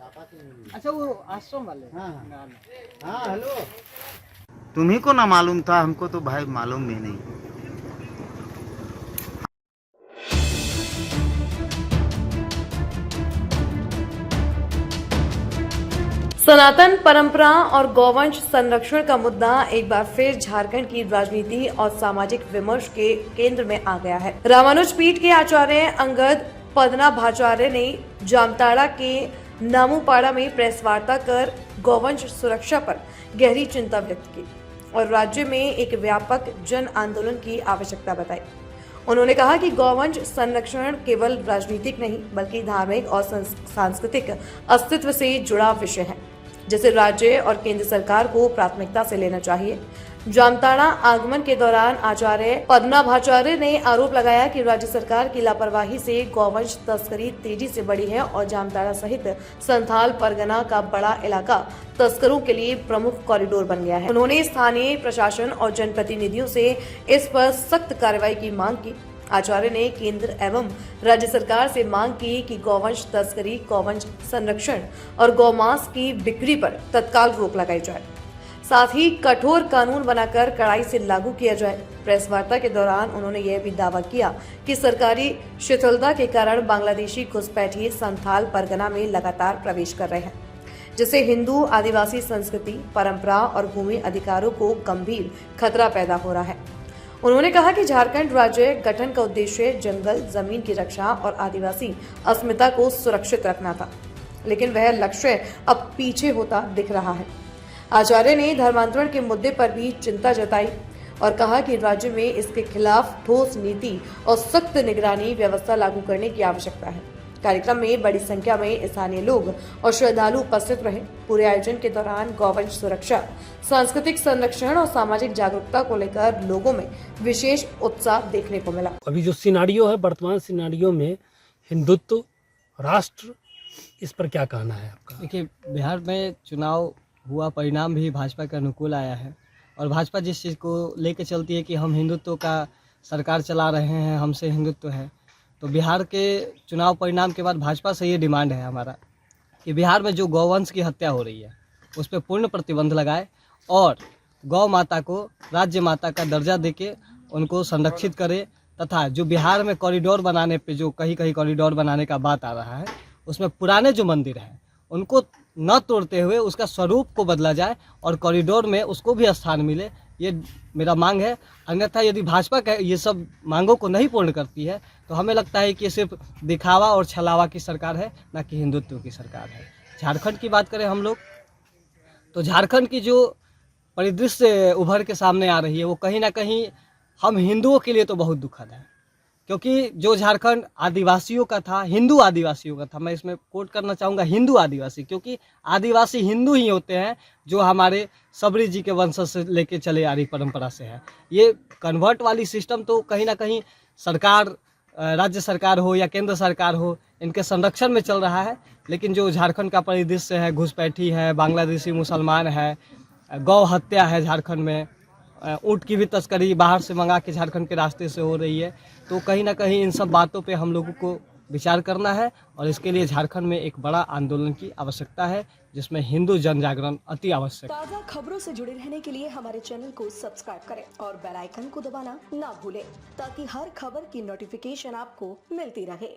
अच्छा वो आश्रम वाले। हाँ ना, ना। हाँ हेलो। तुम्ही को ना मालूम था, हमको तो भाई मालूम भी नहीं। सनातन परंपरा और गौवंश संरक्षण का मुद्दा एक बार फिर झारखंड की राजनीति और सामाजिक विमर्श के केंद्र में आ गया है। रामानुज पीठ के आचार्य अंगद पद्मनाभाचार्य ने जामताड़ा के नामूपाड़ा में प्रेस वार्ता कर गौवंश सुरक्षा पर गहरी चिंता व्यक्त की और राज्य में एक व्यापक जन आंदोलन की आवश्यकता बताई। उन्होंने कहा कि गौवंश संरक्षण केवल राजनीतिक नहीं बल्कि धार्मिक और सांस्कृतिक अस्तित्व से जुड़ा विषय है, जिसे राज्य और केंद्र सरकार को प्राथमिकता से लेना चाहिए। जामताड़ा आगमन के दौरान आचार्य पद्मनाभाचार्य ने आरोप लगाया कि राज्य सरकार की लापरवाही से गौवंश तस्करी तेजी से बढ़ी है और जामताड़ा सहित संथाल परगना का बड़ा इलाका तस्करों के लिए प्रमुख कॉरिडोर बन गया है। उन्होंने स्थानीय प्रशासन और जनप्रतिनिधियों से इस पर सख्त कार्रवाई की मांग की। आचार्य ने केंद्र एवं राज्य सरकार से मांग की कि गौवंश तस्करी, गौवंश संरक्षण और गौमांस की बिक्री पर तत्काल रोक लगाई जाए, साथ ही कठोर कानून बनाकर कड़ाई से लागू किया जाए। प्रेस वार्ता के दौरान उन्होंने यह भी दावा किया कि सरकारी शिथिलता के कारण बांग्लादेशी घुसपैठिए संथाल परगना में लगातार प्रवेश कर रहे हैं, जिससे हिंदू आदिवासी संस्कृति, परंपरा और भूमि अधिकारों को गंभीर खतरा पैदा हो रहा है। उन्होंने कहा कि झारखंड राज्य गठन का उद्देश्य जंगल, जमीन की रक्षा और आदिवासी अस्मिता को सुरक्षित रखना था, लेकिन वह लक्ष्य अब पीछे होता दिख रहा है। आचार्य ने धर्मांतरण के मुद्दे पर भी चिंता जताई और कहा कि राज्य में इसके खिलाफ ठोस नीति और सख्त निगरानी व्यवस्था लागू करने की आवश्यकता है। कार्यक्रम में बड़ी संख्या में स्थानीय लोग और श्रद्धालु उपस्थित रहे। पूरे आयोजन के दौरान गौवंश सुरक्षा, सांस्कृतिक संरक्षण और सामाजिक जागरूकता को लेकर लोगों में विशेष उत्साह देखने को मिला। अभी जो सिनारियो है, वर्तमान सिनारियो में हिंदुत्व, राष्ट्र, इस पर क्या कहना है आपका? देखिए, बिहार में चुनाव हुआ, परिणाम भी भाजपा के अनुकूल आया है और भाजपा जिस चीज़ को लेकर चलती है कि हम हिंदुत्व का सरकार चला रहे हैं, हमसे हिंदुत्व है, तो बिहार के चुनाव परिणाम के बाद भाजपा से ये डिमांड है हमारा कि बिहार में जो गौवंश की हत्या हो रही है उस पर पूर्ण प्रतिबंध लगाए और गौ माता को राज्य माता का दर्जा देके उनको संरक्षित करे, तथा जो बिहार में कॉरिडोर बनाने पे जो कहीं कहीं कॉरिडोर बनाने का बात आ रहा है, उसमें पुराने जो मंदिर हैं उनको न तोड़ते हुए उसका स्वरूप को बदला जाए और कॉरिडोर में उसको भी स्थान मिले, ये मेरा मांग है। अन्यथा यदि भाजपा ये सब मांगों को नहीं पूर्ण करती है तो हमें लगता है कि ये सिर्फ दिखावा और छलावा की सरकार है, ना कि हिंदुत्व की सरकार है। झारखंड की बात करें हम लोग, तो झारखंड की जो परिदृश्य उभर के सामने आ रही है वो कहीं ना कहीं हम हिंदुओं के लिए तो बहुत दुखद है, क्योंकि जो झारखंड आदिवासियों का था, हिंदू आदिवासियों का था, मैं इसमें कोट करना चाहूँगा हिंदू आदिवासी, क्योंकि आदिवासी हिंदू ही होते हैं जो हमारे सबरी जी के वंशज से लेके चले आ रही परंपरा से है। ये कन्वर्ट वाली सिस्टम तो कहीं ना कहीं सरकार, राज्य सरकार हो या केंद्र सरकार हो, इनके संरक्षण में चल रहा है, लेकिन जो झारखंड का परिदृश्य है, घुसपैठी है, बांग्लादेशी मुसलमान है, गौ हत्या है, झारखंड में ऊँट की भी तस्करी बाहर से मंगा के झारखंड के रास्ते से हो रही है, तो कहीं ना कहीं इन सब बातों पे हम लोगों को विचार करना है और इसके लिए झारखंड में एक बड़ा आंदोलन की आवश्यकता है, जिसमें हिंदू जन जागरण अति आवश्यक है। ताज़ा खबरों से जुड़े रहने के लिए हमारे चैनल को सब्सक्राइब करें और बेल आइकन को दबाना ना भूलें, ताकि हर खबर की नोटिफिकेशन आपको मिलती रहे।